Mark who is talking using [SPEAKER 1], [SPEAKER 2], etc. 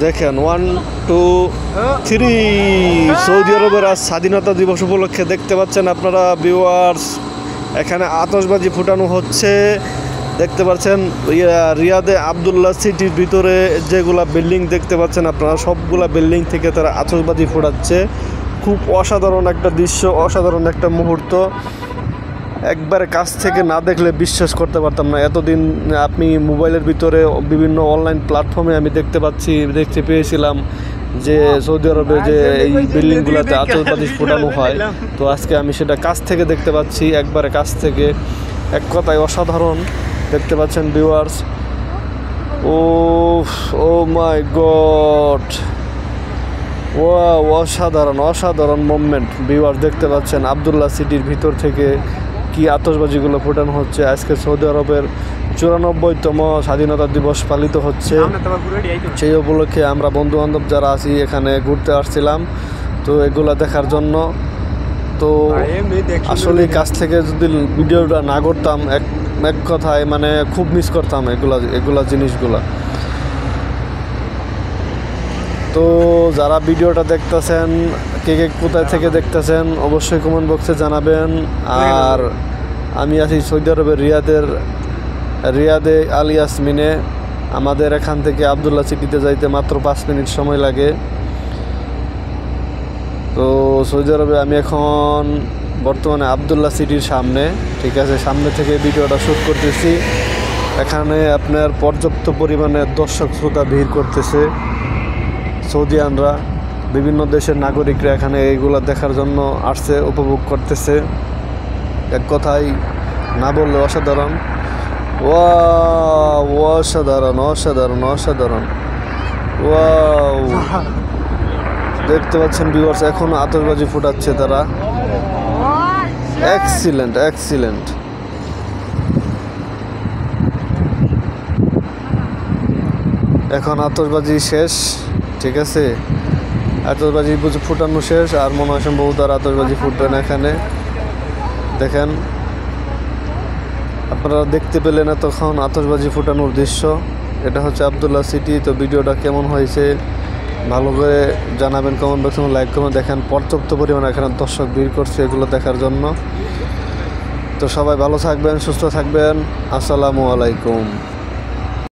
[SPEAKER 1] দেখেন 1 2 3 সৌদি আরবের আজ স্বাধীনতা দিবস উপলক্ষে দেখতে পাচ্ছেন আপনারা ভিউয়ার্স, এখানে আতশবাজি ফুটানো হচ্ছে। দেখতে পাচ্ছেন রিয়াদে আবদুল্লাহ সিটির ভিতরে যেগুলা বিল্ডিং দেখতে পাচ্ছেন আপনারা, সবগুলা বিল্ডিং থেকে তারা আতশবাজি ফোটাচ্ছে। খুব অসাধারণ একটা দৃশ্য, অসাধারণ একটা মুহূর্ত। একবারে কাছ থেকে না দেখলে বিশ্বাস করতে পারতাম না। এতদিন আপনি মোবাইলের ভিতরে বিভিন্ন অনলাইন প্ল্যাটফর্মে আমি দেখতে পেয়েছিলাম যে সৌদি আরবে যে এই বিল্ডিংগুলোতে আতশবাজি ফোটানো হয়। তো আজকে আমি সেটা কাছ থেকে দেখতে পাচ্ছি, একবারে কাছ থেকে। এক কথায় অসাধারণ। দেখতে পাচ্ছেন ভিউয়ার্স, ও মাই গড, ওয়াও, অসাধারণ অসাধারণ মুভমেন্ট। ভিউয়ার্স দেখতে পাচ্ছেন আবদুল্লাহ সিটির ভিতর থেকে কি আতশবাজিগুলো ফোটানো হচ্ছে। আজকে সৌদি আরবের 94তম স্বাধীনতা দিবস পালিত হচ্ছে। সেই উপলক্ষে আমরা বন্ধু বান্ধব যারা আছি এখানে ঘুরতে আসছিলাম, তো এগুলা দেখার জন্য। তো আসলে কাছ থেকে যদি ভিডিওটা না করতাম, এক কথায় মানে খুব মিস করতাম এগুলা জিনিসগুলা। তো যারা ভিডিওটা দেখতেছেন, কে কোথায় থেকে দেখতেছেন অবশ্যই কমেন্ট বক্সে জানাবেন। আর আমি আছি সৌদি আরবের রিয়াদে আল ইয়াসমিনে। আমাদের এখান থেকে আবদুল্লাহ সিটিতে যাইতে মাত্র 5 মিনিট সময় লাগে। তো সৌদি আরবে আমি এখন বর্তমানে আবদুল্লাহ সিটির সামনে, ঠিক আছে, সামনে থেকে ভিডিওটা শ্যুট করতেছি। এখানে আপনার পর্যাপ্ত পরিমাণে দর্শক শ্রোতা ভিড় করতেছে। সৌদিয়ানরা, বিভিন্ন দেশের নাগরিকরা এখানে এইগুলো দেখার জন্য আসছে, উপভোগ করতেছে। এক কথায় না বললে অসাধারণ। ওয়াও, অসাধারণ অসাধারণ অসাধারণ। ওয়াও, দেখতে পাচ্ছেন ভিউয়ার্স, এখনো আতশবাজি ফুটাচ্ছে তারা। Excellent excellent. এখন আতশবাজি শেষ, ঠিক আছে, আতশবাজি ফুটানো শেষ। আর মনে হয় সম্ভবত আর আতশবাজি ফুটবে না এখানে। দেখেন, আপনারা দেখতে পেলেন তখন আতশবাজি ফুটানোর দৃশ্য। এটা হচ্ছে আবদুল্লাহ সিটি। তো ভিডিওটা কেমন হয়েছে ভালো করে জানাবেন কমেন্ট বক্সে, লাইক করে। দেখেন পর্যাপ্ত পরিমাণে এখানে দর্শক ভিড় করছে এগুলো দেখার জন্য। তো সবাই ভালো থাকবেন, সুস্থ থাকবেন। আসসালামু আলাইকুম।